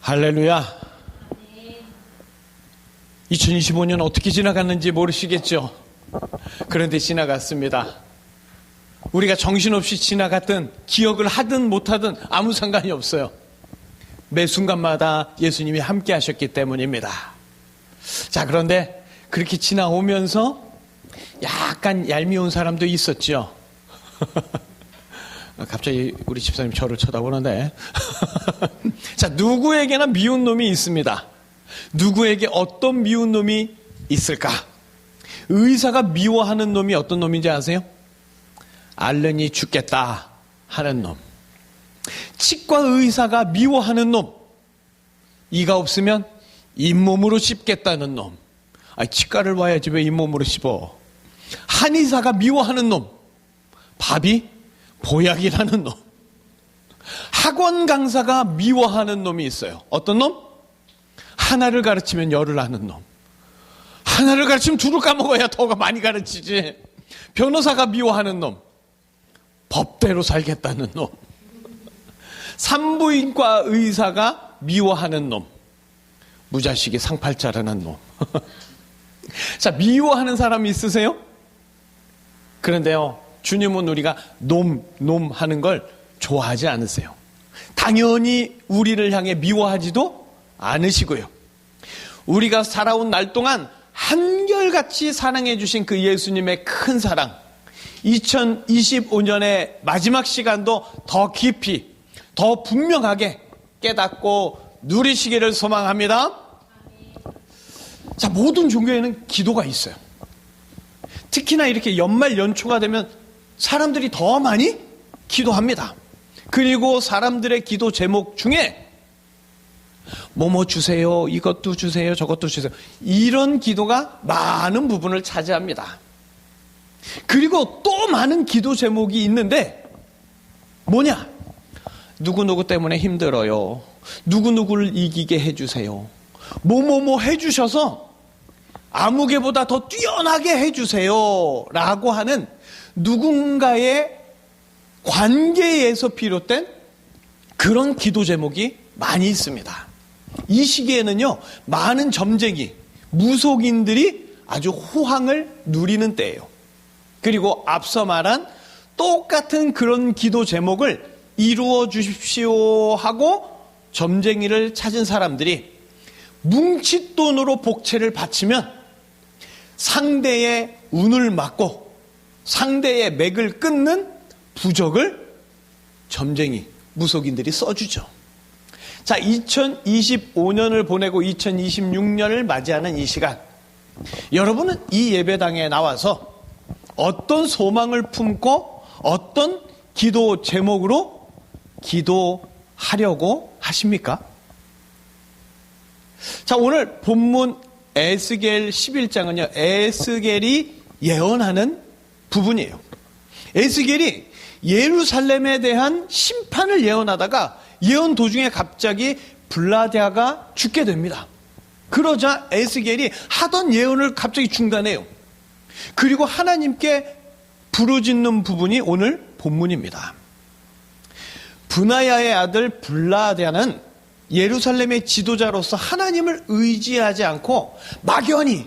할렐루야. 2025년 어떻게 지나갔는지 모르시겠죠? 그런데 지나갔습니다. 우리가 정신없이 지나갔든 기억을 하든 못하든 아무 상관이 없어요. 매 순간마다 예수님이 함께 하셨기 때문입니다. 자, 그런데 그렇게 지나오면서 약간 얄미운 사람도 있었죠. 갑자기 우리 집사님 저를 쳐다보는데 자, 누구에게나 미운 놈이 있습니다. 누구에게 어떤 미운 놈이 있을까? 의사가 미워하는 놈이 어떤 놈인지 아세요? 앓으니 죽겠다 하는 놈. 치과 의사가 미워하는 놈. 이가 없으면 잇몸으로 씹겠다는 놈. 치과를 와야지 왜 잇몸으로 씹어. 한의사가 미워하는 놈. 밥이 보약이라는 놈. 학원 강사가 미워하는 놈이 있어요. 어떤 놈? 하나를 가르치면 열을 하는 놈. 하나를 가르치면 둘을 까먹어야 더 많이 가르치지. 변호사가 미워하는 놈. 법대로 살겠다는 놈. 산부인과 의사가 미워하는 놈. 무자식이 상팔자라는 놈. 자, 미워하는 사람 있으세요? 그런데요, 주님은 우리가 놈 하는 걸 좋아하지 않으세요. 당연히 우리를 향해 미워하지도 않으시고요. 우리가 살아온 날 동안 한결같이 사랑해 주신 그 예수님의 큰 사랑, 2025년의 마지막 시간도 더 깊이, 더 분명하게 깨닫고 누리시기를 소망합니다. 자, 모든 종교에는 기도가 있어요. 특히나 이렇게 연말 연초가 되면 사람들이 더 많이 기도합니다. 그리고 사람들의 기도 제목 중에 뭐뭐 주세요, 이것도 주세요, 저것도 주세요, 이런 기도가 많은 부분을 차지합니다. 그리고 또 많은 기도 제목이 있는데 뭐냐? 누구누구 때문에 힘들어요, 누구누구를 이기게 해주세요, 뭐뭐뭐 해주셔서 아무개보다 더 뛰어나게 해주세요 라고 하는 누군가의 관계에서 비롯된 그런 기도 제목이 많이 있습니다. 이 시기에는요, 많은 점쟁이, 무속인들이 아주 호황을 누리는 때예요. 그리고 앞서 말한 똑같은 그런 기도 제목을 이루어 주십시오 하고 점쟁이를 찾은 사람들이 뭉칫돈으로 복채를 바치면 상대의 운을 막고 상대의 맥을 끊는 부적을 점쟁이, 무속인들이 써주죠. 자, 2025년을 보내고 2026년을 맞이하는 이 시간, 여러분은 이 예배당에 나와서 어떤 소망을 품고 어떤 기도 제목으로 기도하려고 하십니까? 자, 오늘 본문 에스겔 11장은요, 에스겔이 예언하는 부분이에요. 에스겔이 예루살렘에 대한 심판을 예언하다가 예언 도중에 갑자기 블라데아가 죽게 됩니다. 그러자 에스겔이 하던 예언을 갑자기 중단해요. 그리고 하나님께 부르짖는 부분이 오늘 본문입니다. 브나야의 아들 블라데아는 예루살렘의 지도자로서 하나님을 의지하지 않고 막연히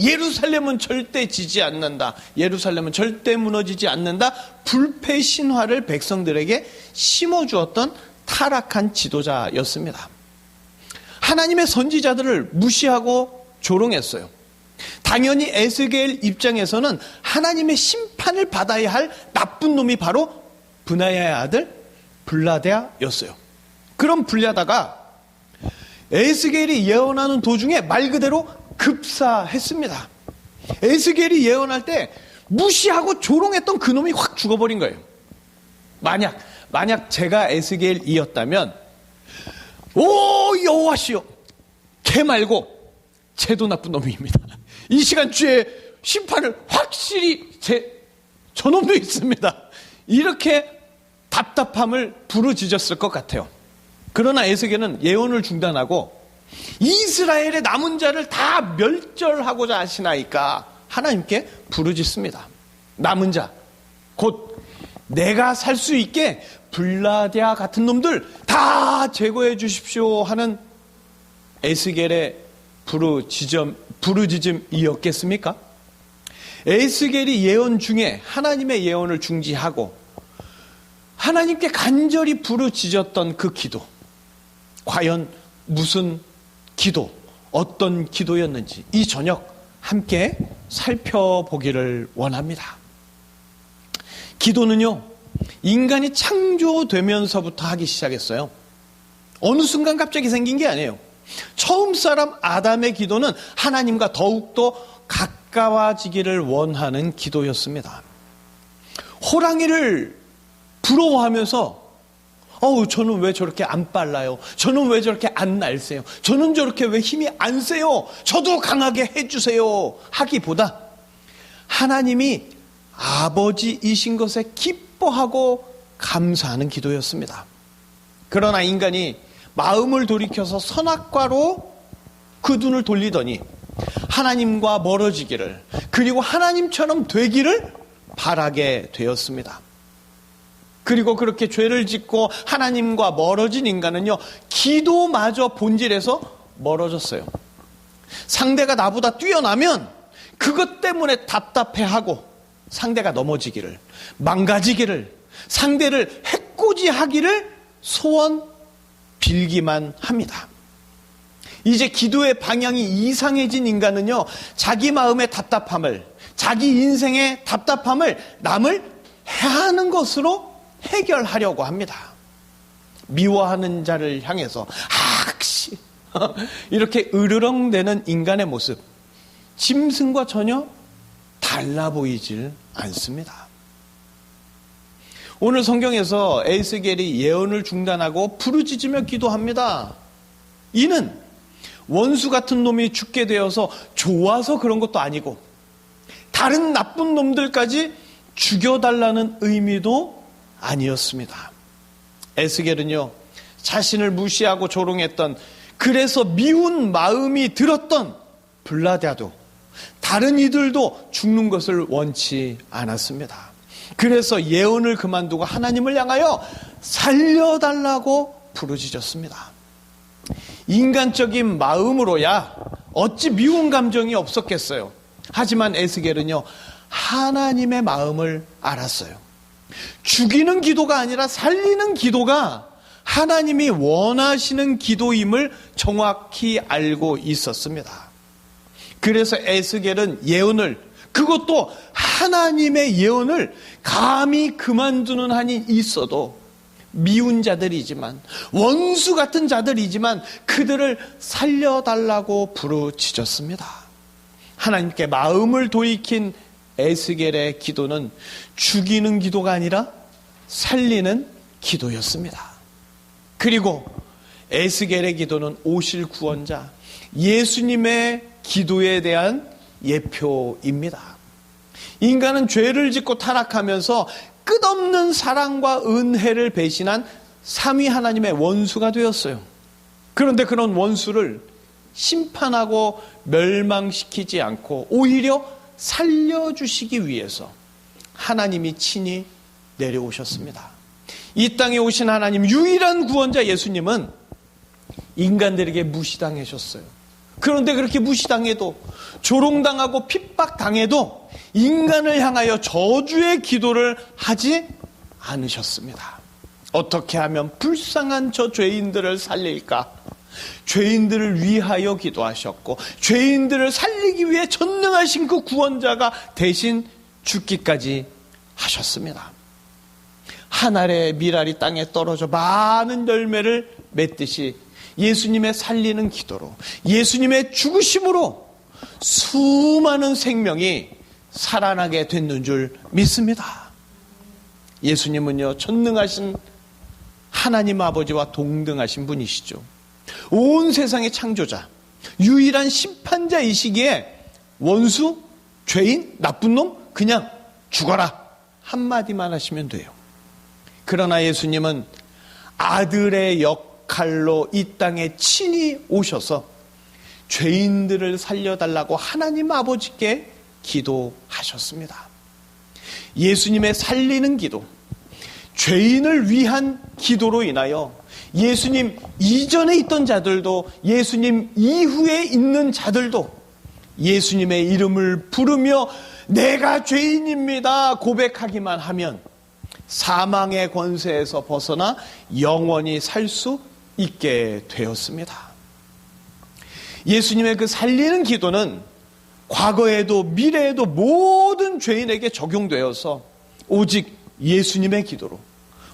예루살렘은 절대 지지 않는다, 예루살렘은 절대 무너지지 않는다, 불패 신화를 백성들에게 심어주었던 타락한 지도자였습니다. 하나님의 선지자들을 무시하고 조롱했어요. 당연히 에스겔 입장에서는 하나님의 심판을 받아야 할 나쁜 놈이 바로 브나야의 아들 블라데아였어요. 그럼 블라데아가 에스겔이 예언하는 도중에 말 그대로 급사했습니다. 에스겔이 예언할 때 무시하고 조롱했던 그 놈이 확 죽어버린 거예요. 만약 제가 에스겔이었다면, 오 여호와시여, 걔 말고 쟤도 나쁜 놈입니다, 이 시간 주의 심판을 확실히 저놈도 있습니다, 이렇게 답답함을 부르짖었을 것 같아요. 그러나 에스겔은 예언을 중단하고 이스라엘의 남은 자를 다 멸절하고자 하시나이까 하나님께 부르짖습니다. 남은 자, 곧 내가 살 수 있게 블라데아 같은 놈들 다 다 제거해 주십시오 하는 에스겔의 부르짖음이었겠습니까? 에스겔이 예언 중에 하나님의 예언을 중지하고 하나님께 간절히 부르짖었던 그 기도, 과연 무슨 기도, 어떤 기도였는지 이 저녁 함께 살펴보기를 원합니다. 기도는요, 인간이 창조되면서부터 하기 시작했어요. 어느 순간 갑자기 생긴 게 아니에요. 처음 사람 아담의 기도는 하나님과 더욱더 가까워지기를 원하는 기도였습니다. 호랑이를 부러워하면서 저는 왜 저렇게 안 빨라요? 저는 왜 저렇게 안 날세요? 저는 저렇게 왜 힘이 안 세요? 저도 강하게 해주세요 하기보다 하나님이 아버지이신 것에 기뻐하고 감사하는 기도였습니다. 그러나 인간이 마음을 돌이켜서 선악과로 그 눈을 돌리더니 하나님과 멀어지기를, 그리고 하나님처럼 되기를 바라게 되었습니다. 그리고 그렇게 죄를 짓고 하나님과 멀어진 인간은요, 기도마저 본질에서 멀어졌어요. 상대가 나보다 뛰어나면 그것 때문에 답답해하고 상대가 넘어지기를, 망가지기를, 상대를 해코지하기를 소원 빌기만 합니다. 이제 기도의 방향이 이상해진 인간은요, 자기 마음의 답답함을, 자기 인생의 답답함을 남을 해하는 것으로 해결하려고 합니다. 미워하는 자를 향해서 악씨 이렇게 으르렁대는 인간의 모습, 짐승과 전혀 달라 보이질 않습니다. 오늘 성경에서 에스겔이 예언을 중단하고 부르짖으며 기도합니다. 이는 원수 같은 놈이 죽게 되어서 좋아서 그런 것도 아니고 다른 나쁜 놈들까지 죽여달라는 의미도 아니었습니다. 에스겔은요, 자신을 무시하고 조롱했던, 그래서 미운 마음이 들었던 블라드도 다른 이들도 죽는 것을 원치 않았습니다. 그래서 예언을 그만두고 하나님을 향하여 살려달라고 부르짖었습니다. 인간적인 마음으로야 어찌 미운 감정이 없었겠어요. 하지만 에스겔은요, 하나님의 마음을 알았어요. 죽이는 기도가 아니라 살리는 기도가 하나님이 원하시는 기도임을 정확히 알고 있었습니다. 그래서 에스겔은 예언을, 그것도 하나님의 예언을 감히 그만두는 한이 있어도 미운 자들이지만, 원수 같은 자들이지만 그들을 살려달라고 부르짖었습니다. 하나님께 마음을 돌이킨 에스겔의 기도는 죽이는 기도가 아니라 살리는 기도였습니다. 그리고 에스겔의 기도는 오실 구원자 예수님의 기도에 대한 예표입니다. 인간은 죄를 짓고 타락하면서 끝없는 사랑과 은혜를 배신한 삼위 하나님의 원수가 되었어요. 그런데 그런 원수를 심판하고 멸망시키지 않고 오히려 살려주시기 위해서 하나님이 친히 내려오셨습니다. 이 땅에 오신 하나님, 유일한 구원자 예수님은 인간들에게 무시당하셨어요. 그런데 그렇게 무시당해도, 조롱당하고 핍박당해도 인간을 향하여 저주의 기도를 하지 않으셨습니다. 어떻게 하면 불쌍한 저 죄인들을 살릴까? 죄인들을 위하여 기도하셨고, 죄인들을 살리기 위해 전능하신 그 구원자가 대신 죽기까지 하셨습니다. 한 알의 밀알이 땅에 떨어져 많은 열매를 맺듯이 예수님의 살리는 기도로, 예수님의 죽으심으로 수많은 생명이 살아나게 됐는 줄 믿습니다. 예수님은요, 전능하신 하나님 아버지와 동등하신 분이시죠. 온 세상의 창조자, 유일한 심판자이시기에 원수, 죄인, 나쁜 놈 그냥 죽어라 한마디만 하시면 돼요. 그러나 예수님은 아들의 역할로 이 땅에 친히 오셔서 죄인들을 살려달라고 하나님 아버지께 기도하셨습니다. 예수님의 살리는 기도, 죄인을 위한 기도로 인하여 예수님 이전에 있던 자들도 예수님 이후에 있는 자들도 예수님의 이름을 부르며 내가 죄인입니다 고백하기만 하면 사망의 권세에서 벗어나 영원히 살 수 있게 되었습니다. 예수님의 그 살리는 기도는 과거에도 미래에도 모든 죄인에게 적용되어서 오직 예수님의 기도로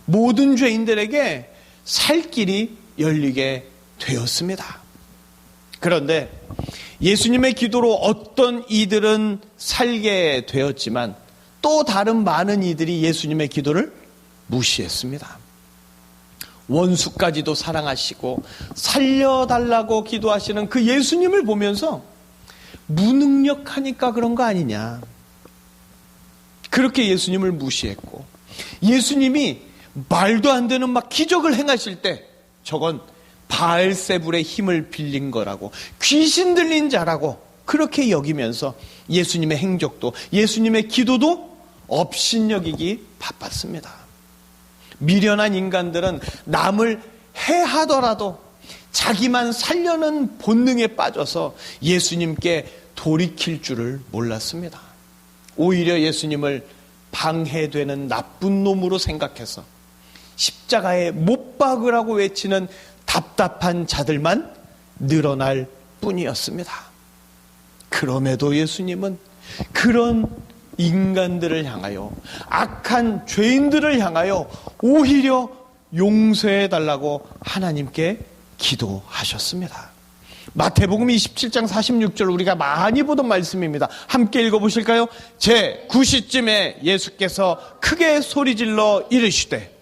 모든 죄인들에게 살 길이 열리게 되었습니다. 그런데 예수님의 기도로 어떤 이들은 살게 되었지만 또 다른 많은 이들이 예수님의 기도를 무시했습니다. 원수까지도 사랑하시고 살려달라고 기도하시는 그 예수님을 보면서 무능력하니까 그런 거 아니냐, 그렇게 예수님을 무시했고, 예수님이 말도 안 되는 막 기적을 행하실 때 저건 바알세불의 힘을 빌린 거라고, 귀신 들린 자라고 그렇게 여기면서 예수님의 행적도 예수님의 기도도 업신여기기 바빴습니다. 미련한 인간들은 남을 해하더라도 자기만 살려는 본능에 빠져서 예수님께 돌이킬 줄을 몰랐습니다. 오히려 예수님을 방해되는 나쁜 놈으로 생각해서 십자가에 못 박으라고 외치는 답답한 자들만 늘어날 뿐이었습니다. 그럼에도 예수님은 그런 인간들을 향하여, 악한 죄인들을 향하여 오히려 용서해달라고 하나님께 기도하셨습니다. 마태복음 27장 46절 우리가 많이 보던 말씀입니다. 함께 읽어보실까요? 제 9시쯤에 예수께서 크게 소리질러 이르시되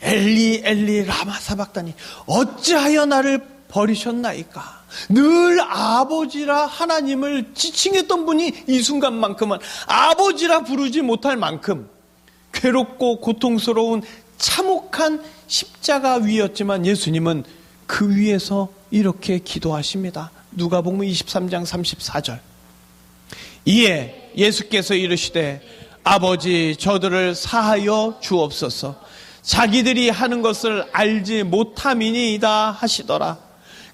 엘리 엘리 라마 사박다니 어찌하여 나를 버리셨나이까. 늘 아버지라 하나님을 지칭했던 분이 이 순간만큼은 아버지라 부르지 못할 만큼 괴롭고 고통스러운 참혹한 십자가 위였지만 예수님은 그 위에서 이렇게 기도하십니다. 누가복음 23장 34절. 이에 예수께서 이르시되 아버지 저들을 사하여 주옵소서. 자기들이 하는 것을 알지 못함이니이다 하시더라.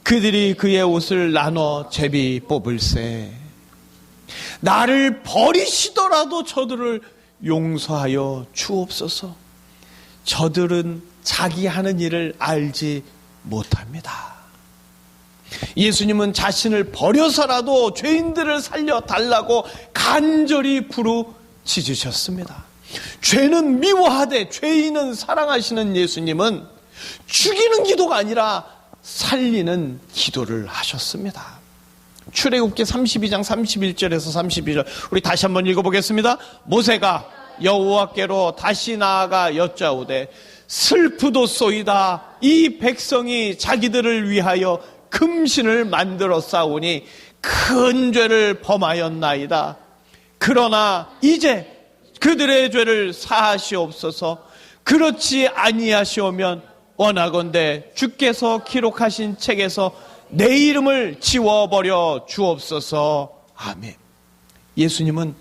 그들이 그의 옷을 나눠 제비 뽑을세. 나를 버리시더라도 저들을 용서하여 주옵소서. 저들은 자기 하는 일을 알지 못합니다. 예수님은 자신을 버려서라도 죄인들을 살려달라고 간절히 부르짖으셨습니다. 죄는 미워하되 죄인은 사랑하시는 예수님은 죽이는 기도가 아니라 살리는 기도를 하셨습니다. 출애굽기 32장 31절에서 32절 우리 다시 한번 읽어보겠습니다. 모세가 여호와께로 다시 나아가 여짜오되 슬프도소이다. 이 백성이 자기들을 위하여 금신을 만들어 싸우니 큰 죄를 범하였나이다. 그러나 이제 그들의 죄를 사하시옵소서. 그렇지 아니하시오면 원하건대 주께서 기록하신 책에서 내 이름을 지워버려 주옵소서. 아멘. 예수님은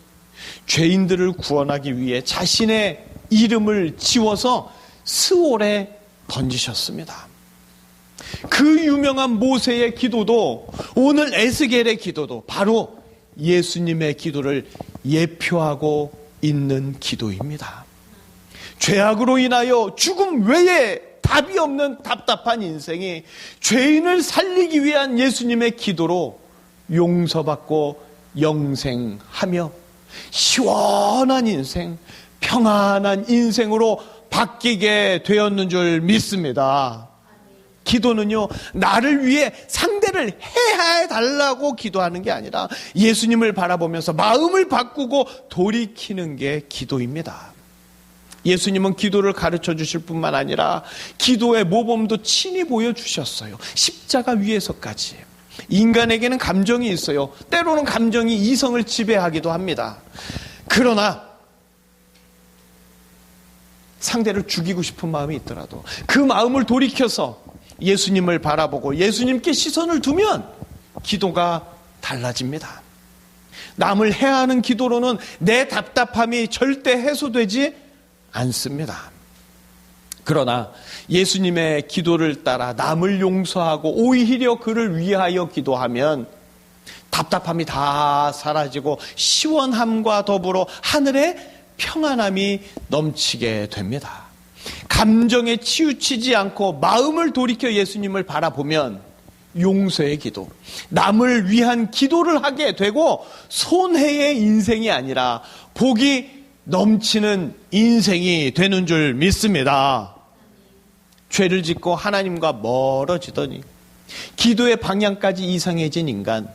죄인들을 구원하기 위해 자신의 이름을 지워서 스올에 던지셨습니다. 그 유명한 모세의 기도도 오늘 에스겔의 기도도 바로 예수님의 기도를 예표하고 있는 기도입니다. 죄악으로 인하여 죽음 외에 답이 없는 답답한 인생이 죄인을 살리기 위한 예수님의 기도로 용서받고 영생하며 시원한 인생, 평안한 인생으로 바뀌게 되었는 줄 믿습니다. 기도는요, 나를 위해 상대를 해달라고 기도하는 게 아니라 예수님을 바라보면서 마음을 바꾸고 돌이키는 게 기도입니다. 예수님은 기도를 가르쳐 주실 뿐만 아니라 기도의 모범도 친히 보여주셨어요. 십자가 위에서까지. 인간에게는 감정이 있어요. 때로는 감정이 이성을 지배하기도 합니다. 그러나 상대를 죽이고 싶은 마음이 있더라도 그 마음을 돌이켜서 예수님을 바라보고 예수님께 시선을 두면 기도가 달라집니다. 남을 해하는 기도로는 내 답답함이 절대 해소되지 않습니다. 그러나 예수님의 기도를 따라 남을 용서하고 오히려 그를 위하여 기도하면 답답함이 다 사라지고 시원함과 더불어 하늘의 평안함이 넘치게 됩니다. 감정에 치우치지 않고 마음을 돌이켜 예수님을 바라보면 용서의 기도, 남을 위한 기도를 하게 되고 손해의 인생이 아니라 복이 넘치는 인생이 되는 줄 믿습니다. 죄를 짓고 하나님과 멀어지더니 기도의 방향까지 이상해진 인간,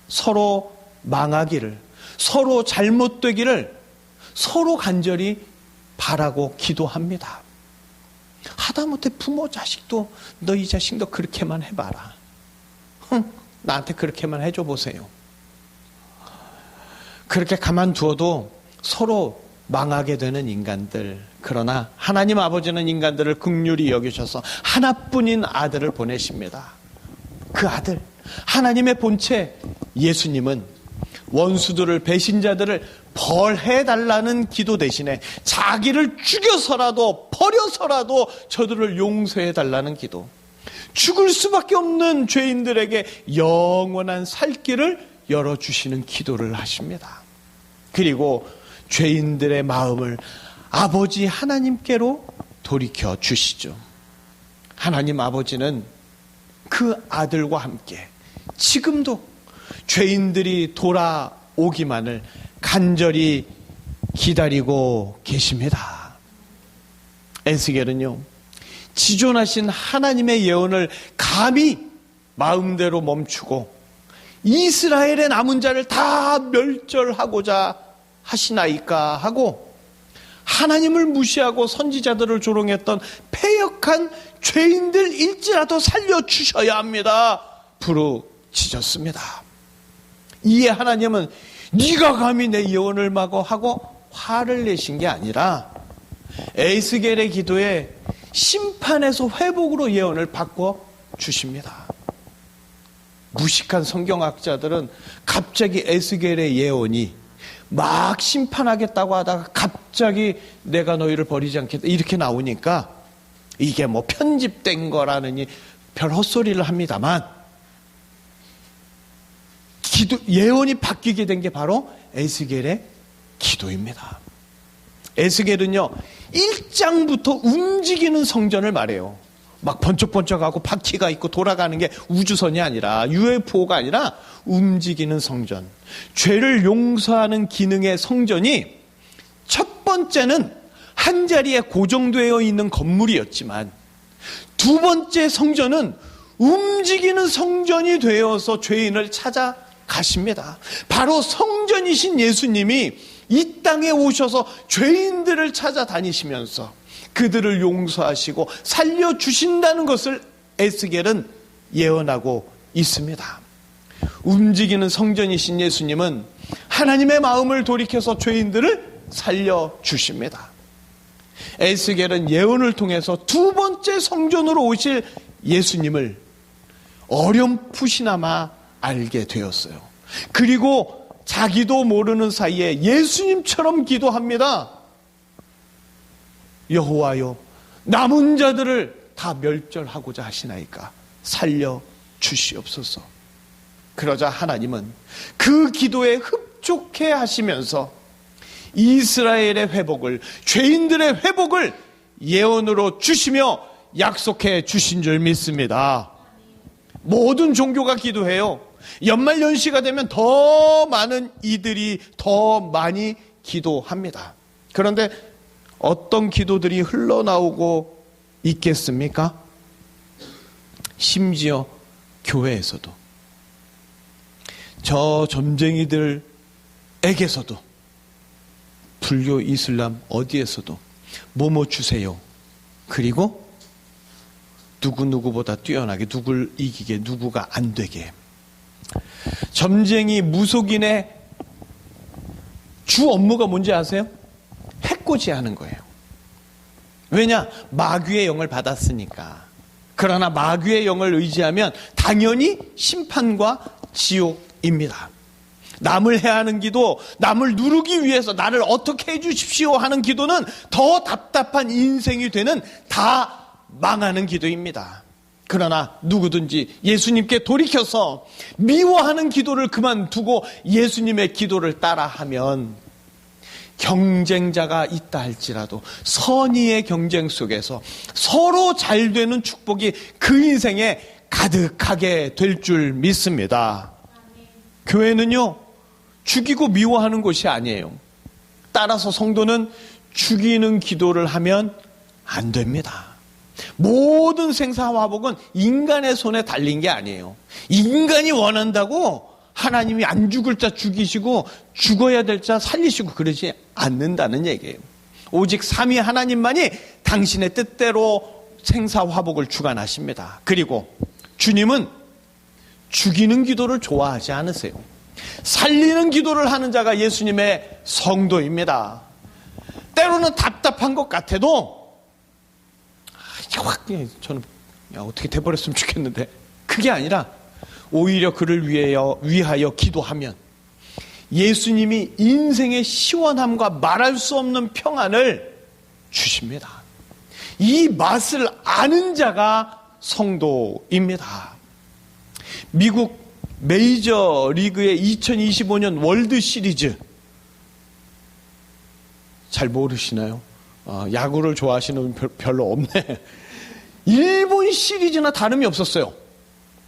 서로 망하기를, 서로 잘못되기를 서로 간절히 바라고 기도합니다. 하다못해 부모 자식도 너 이 자식 너 그렇게만 해봐라. 나한테 그렇게만 해줘 보세요. 그렇게 가만두어도 서로 망하게 되는 인간들. 그러나 하나님 아버지는 인간들을 긍휼히 여기셔서 하나뿐인 아들을 보내십니다. 그 아들, 하나님의 본체 예수님은 원수들을, 배신자들을 벌해달라는 기도 대신에 자기를 죽여서라도 버려서라도 저들을 용서해달라는 기도, 죽을 수밖에 없는 죄인들에게 영원한 살 길을 열어주시는 기도를 하십니다. 그리고 죄인들의 마음을 아버지 하나님께로 돌이켜 주시죠. 하나님 아버지는 그 아들과 함께 지금도 죄인들이 돌아오기만을 간절히 기다리고 계십니다. 에스겔은요, 지존하신 하나님의 예언을 감히 마음대로 멈추고 이스라엘의 남은 자를 다 멸절하고자 하시나이까 하고 하나님을 무시하고 선지자들을 조롱했던 패역한 죄인들일지라도 살려주셔야 합니다. 부르짖었습니다. 이에 하나님은 네가 감히 내 예언을 막어 하고 화를 내신 게 아니라 에스겔의 기도에 심판에서 회복으로 예언을 바꿔 주십니다. 무식한 성경학자들은 갑자기 에스겔의 예언이 막 심판하겠다고 하다가 갑자기 내가 너희를 버리지 않겠다 이렇게 나오니까 이게 뭐 편집된 거라느니 별 헛소리를 합니다만 예언이 바뀌게 된 게 바로 에스겔의 기도입니다. 에스겔은요 1장부터 움직이는 성전을 말해요. 막 번쩍번쩍하고 바퀴가 있고 돌아가는 게 우주선이 아니라 UFO가 아니라 움직이는 성전, 죄를 용서하는 기능의 성전이 첫 번째는 한 자리에 고정되어 있는 건물이었지만 두 번째 성전은 움직이는 성전이 되어서 죄인을 찾아가십니다. 바로 성전이신 예수님이 이 땅에 오셔서 죄인들을 찾아다니시면서 그들을 용서하시고 살려주신다는 것을 에스겔은 예언하고 있습니다. 움직이는 성전이신 예수님은 하나님의 마음을 돌이켜서 죄인들을 살려주십니다. 에스겔은 예언을 통해서 두 번째 성전으로 오실 예수님을 어렴풋이나마 알게 되었어요. 그리고 자기도 모르는 사이에 예수님처럼 기도합니다. 여호와여, 남은 자들을 다 멸절하고자 하시나이까 살려 주시옵소서. 그러자 하나님은 그 기도에 흡족해 하시면서 이스라엘의 회복을, 죄인들의 회복을 예언으로 주시며 약속해 주신 줄 믿습니다. 모든 종교가 기도해요. 연말연시가 되면 더 많은 이들이 더 많이 기도합니다. 그런데 어떤 기도들이 흘러나오고 있겠습니까? 심지어 교회에서도, 저 점쟁이들에게서도, 불교, 이슬람 어디에서도 뭐뭐 주세요. 그리고 누구보다 뛰어나게, 누굴 이기게, 누구가 안 되게. 점쟁이 무속인의 주 업무가 뭔지 아세요? 해코지하는 거예요. 왜냐? 마귀의 영을 받았으니까. 그러나 마귀의 영을 의지하면 당연히 심판과 지옥입니다. 남을 해하는 기도, 남을 누르기 위해서 나를 어떻게 해주십시오 하는 기도는 더 답답한 인생이 되는 다 망하는 기도입니다. 그러나 누구든지 예수님께 돌이켜서 미워하는 기도를 그만두고 예수님의 기도를 따라하면 경쟁자가 있다 할지라도 선의의 경쟁 속에서 서로 잘 되는 축복이 그 인생에 가득하게 될 줄 믿습니다. 교회는요, 죽이고 미워하는 곳이 아니에요. 따라서 성도는 죽이는 기도를 하면 안 됩니다. 모든 생사화복은 인간의 손에 달린 게 아니에요. 인간이 원한다고 하나님이 안 죽을 자 죽이시고 죽어야 될 자 살리시고 그러지 않는다는 얘기예요. 오직 삼위 하나님만이 당신의 뜻대로 생사화복을 주관하십니다. 그리고 주님은 죽이는 기도를 좋아하지 않으세요. 살리는 기도를 하는 자가 예수님의 성도입니다. 때로는 답답한 것 같아도 저는 어떻게 돼버렸으면 좋겠는데 그게 아니라 오히려 그를 위하여 기도하면 예수님이 인생의 시원함과 말할 수 없는 평안을 주십니다. 이 맛을 아는 자가 성도입니다. 미국 메이저 리그의 2025년 월드 시리즈 잘 모르시나요? 야구를 좋아하시는 분 별로 없네. 일본 시리즈나 다름이 없었어요.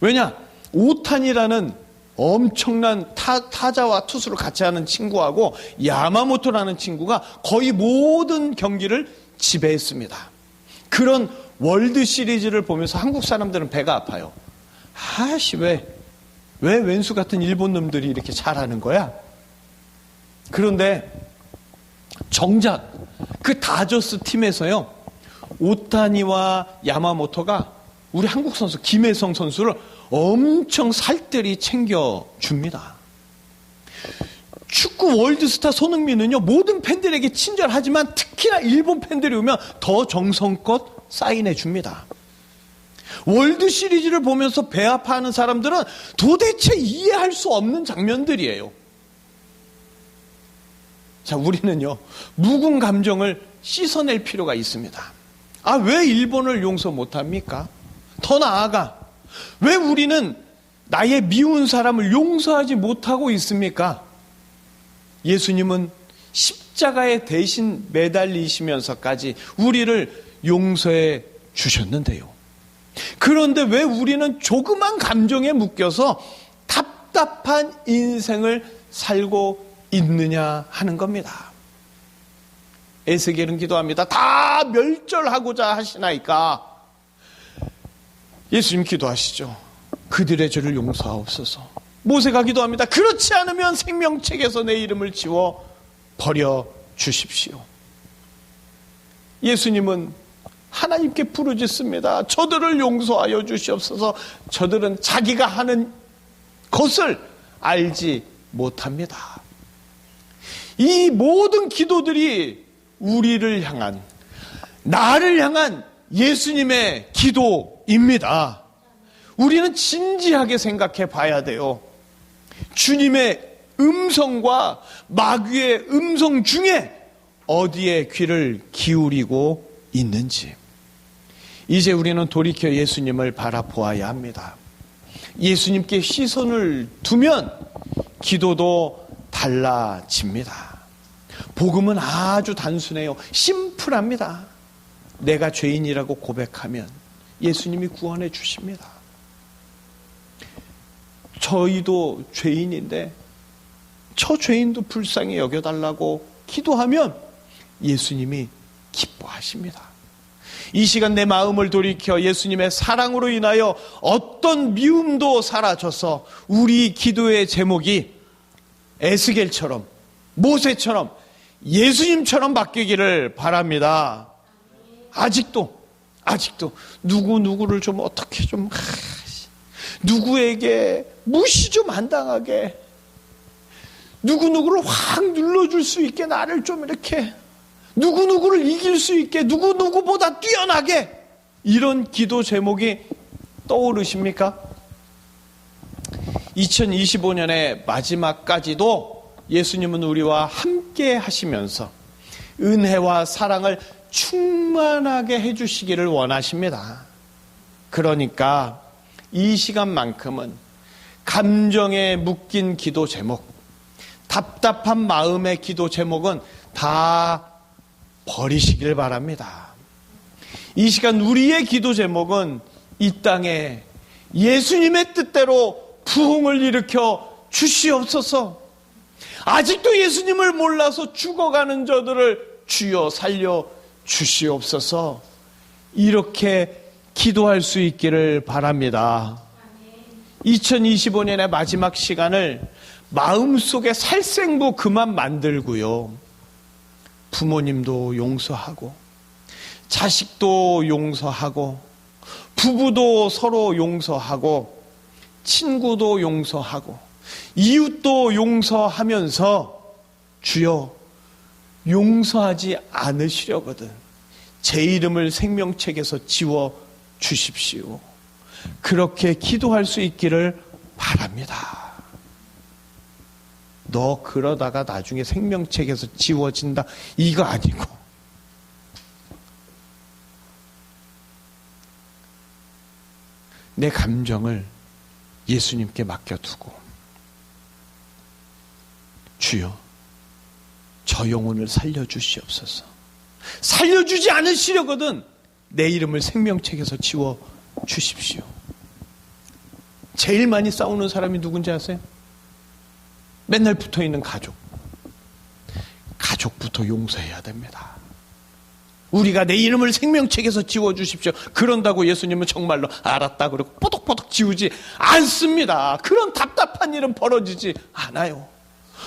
왜냐? 오타니라는 엄청난 타자와 투수를 같이 하는 친구하고 야마모토라는 친구가 거의 모든 경기를 지배했습니다. 그런 월드 시리즈를 보면서 한국 사람들은 배가 아파요. 왜 왼수 같은 일본 놈들이 이렇게 잘하는 거야? 그런데 정작 그 다저스 팀에서요, 오타니와 야마모토가 우리 한국 선수 김혜성 선수를 엄청 살뜰히 챙겨줍니다. 축구 월드스타 손흥민은요, 모든 팬들에게 친절하지만 특히나 일본 팬들이 오면 더 정성껏 사인해 줍니다. 월드 시리즈를 보면서 배 아파하는 사람들은 도대체 이해할 수 없는 장면들이에요. 자, 우리는요, 묵은 감정을 씻어낼 필요가 있습니다. 왜 일본을 용서 못합니까? 더 나아가 왜 우리는 나의 미운 사람을 용서하지 못하고 있습니까? 예수님은 십자가에 대신 매달리시면서까지 우리를 용서해 주셨는데요. 그런데 왜 우리는 조그만 감정에 묶여서 답답한 인생을 살고 있느냐 하는 겁니다. 에스겔은 기도합니다. 다 멸절하고자 하시나이까. 예수님 기도하시죠. 그들의 죄를 용서하옵소서. 모세가 기도합니다. 그렇지 않으면 생명책에서 내 이름을 지워 버려 주십시오. 예수님은 하나님께 부르짖습니다. 저들을 용서하여 주시옵소서. 저들은 자기가 하는 것을 알지 못합니다. 이 모든 기도들이 우리를 향한, 나를 향한 예수님의 기도입니다. 우리는 진지하게 생각해 봐야 돼요. 주님의 음성과 마귀의 음성 중에 어디에 귀를 기울이고 있는지. 이제 우리는 돌이켜 예수님을 바라보아야 합니다. 예수님께 시선을 두면 기도도 달라집니다. 복음은 아주 단순해요. 심플합니다. 내가 죄인이라고 고백하면 예수님이 구원해 주십니다. 저희도 죄인인데 저 죄인도 불쌍히 여겨달라고 기도하면 예수님이 기뻐하십니다. 이 시간 내 마음을 돌이켜 예수님의 사랑으로 인하여 어떤 미움도 사라져서 우리 기도의 제목이 에스겔처럼, 모세처럼, 예수님처럼 바뀌기를 바랍니다. 아직도 누구를 좀 어떻게 좀 누구에게 무시 좀 안 당하게, 누구를 확 눌러줄 수 있게, 나를 좀 이렇게 누구를 이길 수 있게, 누구보다 뛰어나게, 이런 기도 제목이 떠오르십니까? 2025년의 마지막까지도 예수님은 우리와 함께 하시면서 은혜와 사랑을 충만하게 해주시기를 원하십니다. 그러니까 이 시간만큼은 감정에 묶인 기도 제목, 답답한 마음의 기도 제목은 다 버리시길 바랍니다. 이 시간 우리의 기도 제목은 이 땅에 예수님의 뜻대로 부흥을 일으켜 주시옵소서. 아직도 예수님을 몰라서 죽어가는 저들을 주여 살려 주시옵소서. 이렇게 기도할 수 있기를 바랍니다. 2025년의 마지막 시간을 마음속에 살생부 그만 만들고요. 부모님도 용서하고 자식도 용서하고 부부도 서로 용서하고 친구도 용서하고 이웃도 용서하면서 주여 용서하지 않으시려거든 제 이름을 생명책에서 지워 주십시오. 그렇게 기도할 수 있기를 바랍니다. 너 그러다가 나중에 생명책에서 지워진다 이거 아니고 내 감정을 예수님께 맡겨두고 주여 저 영혼을 살려주시옵소서. 살려주지 않으시려거든 내 이름을 생명책에서 지워 주십시오. 제일 많이 싸우는 사람이 누군지 아세요? 맨날 붙어있는 가족. 가족부터 용서해야 됩니다. 우리가 내 이름을 생명책에서 지워주십시오. 그런다고 예수님은 정말로 알았다 그러고 뽀득뽀득 지우지 않습니다. 그런 답답한 일은 벌어지지 않아요.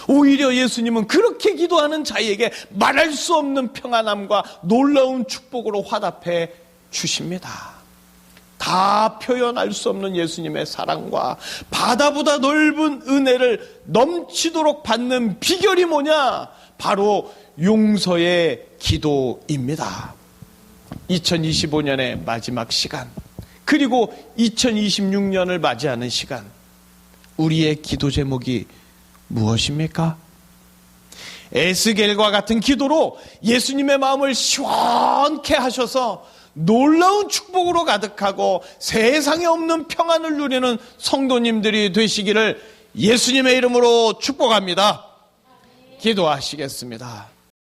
오히려 예수님은 그렇게 기도하는 자에게 말할 수 없는 평안함과 놀라운 축복으로 화답해 주십니다. 다 표현할 수 없는 예수님의 사랑과 바다보다 넓은 은혜를 넘치도록 받는 비결이 뭐냐? 바로 용서의 기도입니다. 2025년의 마지막 시간, 그리고 2026년을 맞이하는 시간, 우리의 기도 제목이 무엇입니까? 에스겔과 같은 기도로 예수님의 마음을 시원케 하셔서 놀라운 축복으로 가득하고 세상에 없는 평안을 누리는 성도님들이 되시기를 예수님의 이름으로 축복합니다. 기도하시겠습니다.